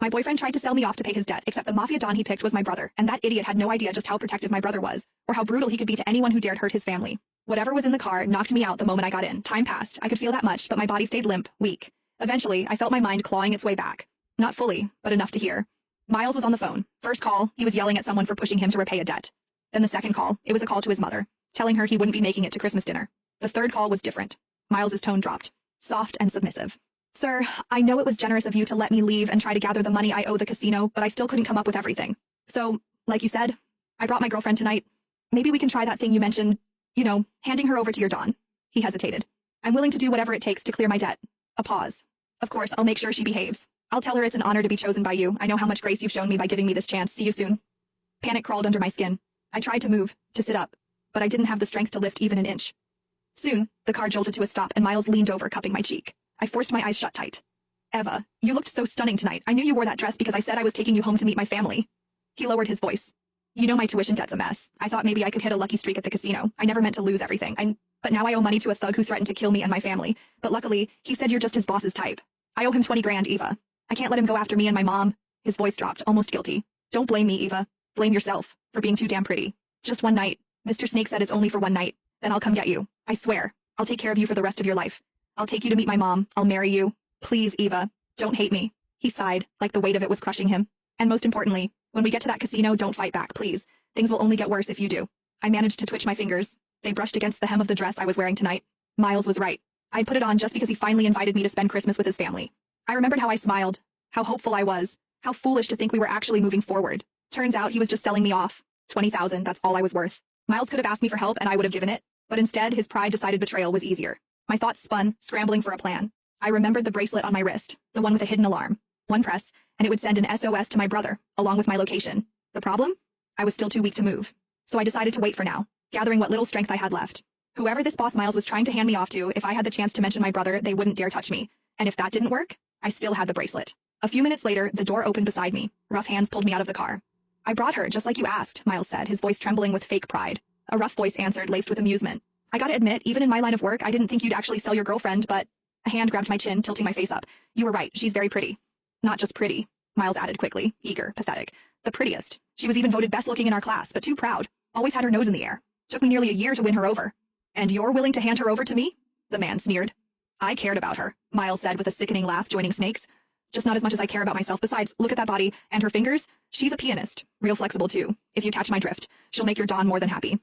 My boyfriend tried to sell me off to pay his debt, except the mafia don he picked was my brother, and that idiot had no idea just how protective my brother was, or how brutal he could be to anyone who dared hurt his family. Whatever was in the car knocked me out the moment I got in. Time passed. I could feel that much, but my body stayed limp, weak. Eventually, I felt my mind clawing its way back. Not fully, but enough to hear. Miles was on the phone. First call, he was yelling at someone for pushing him to repay a debt. Then the second call, it was a call to his mother, telling her he wouldn't be making it to Christmas dinner. The third call was different. Miles's tone dropped, soft and submissive. Sir, I know it was generous of you to let me leave and try to gather the money I owe the casino, but I still couldn't come up with everything. So, like you said, I brought my girlfriend tonight. Maybe we can try that thing you mentioned, handing her over to your Don. He hesitated. I'm willing to do whatever it takes to clear my debt. A pause. Of course, I'll make sure she behaves. I'll tell her it's an honor to be chosen by you. I know how much grace you've shown me by giving me this chance. See you soon. Panic crawled under my skin. I tried to move, to sit up, but I didn't have the strength to lift even an inch. Soon, the car jolted to a stop and Miles leaned over, cupping my cheek. I forced my eyes shut tight. Eva, you looked so stunning tonight. I knew you wore that dress because I said I was taking you home to meet my family. He lowered his voice. You know my tuition debt's a mess. I thought maybe I could hit a lucky streak at the casino. I never meant to lose everything. But now I owe money to a thug who threatened to kill me and my family. But luckily, he said you're just his boss's type. I owe him 20 grand, Eva. I can't let him go after me and my mom. His voice dropped, almost guilty. Don't blame me, Eva. Blame yourself for being too damn pretty. Just one night. Mr. Snake said it's only for one night. Then I'll come get you. I swear. I'll take care of you for the rest of your life. I'll take you to meet my mom. I'll marry you. Please, Eva. Don't hate me. He sighed, like the weight of it was crushing him. And most importantly, when we get to that casino, don't fight back, please. Things will only get worse if you do. I managed to twitch my fingers. They brushed against the hem of the dress I was wearing tonight. Miles was right. I'd put it on just because he finally invited me to spend Christmas with his family. I remembered how I smiled, how hopeful I was, how foolish to think we were actually moving forward. Turns out he was just selling me off. 20,000, that's all I was worth. Miles could have asked me for help and I would have given it, but instead his pride decided betrayal was easier. My thoughts spun, scrambling for a plan. I remembered the bracelet on my wrist, the one with a hidden alarm. One press, and it would send an SOS to my brother, along with my location. The problem? I was still too weak to move. So I decided to wait for now, gathering what little strength I had left. Whoever this boss Miles was trying to hand me off to, if I had the chance to mention my brother, they wouldn't dare touch me. And if that didn't work, I still had the bracelet. A few minutes later, the door opened beside me. Rough hands pulled me out of the car. I brought her, just like you asked, Miles said, his voice trembling with fake pride. A rough voice answered, laced with amusement. I gotta admit, even in my line of work, I didn't think you'd actually sell your girlfriend, but... A hand grabbed my chin, tilting my face up. You were right, she's very pretty. Not just pretty, Miles added quickly, eager, pathetic. The prettiest. She was even voted best looking in our class, but too proud. Always had her nose in the air. Took me nearly a year to win her over. And you're willing to hand her over to me? The man sneered. I cared about her, Miles said with a sickening laugh, joining Snake's. Just not as much as I care about myself. Besides, look at that body, and her fingers. She's a pianist. Real flexible, too. If you catch my drift, she'll make your Don more than happy.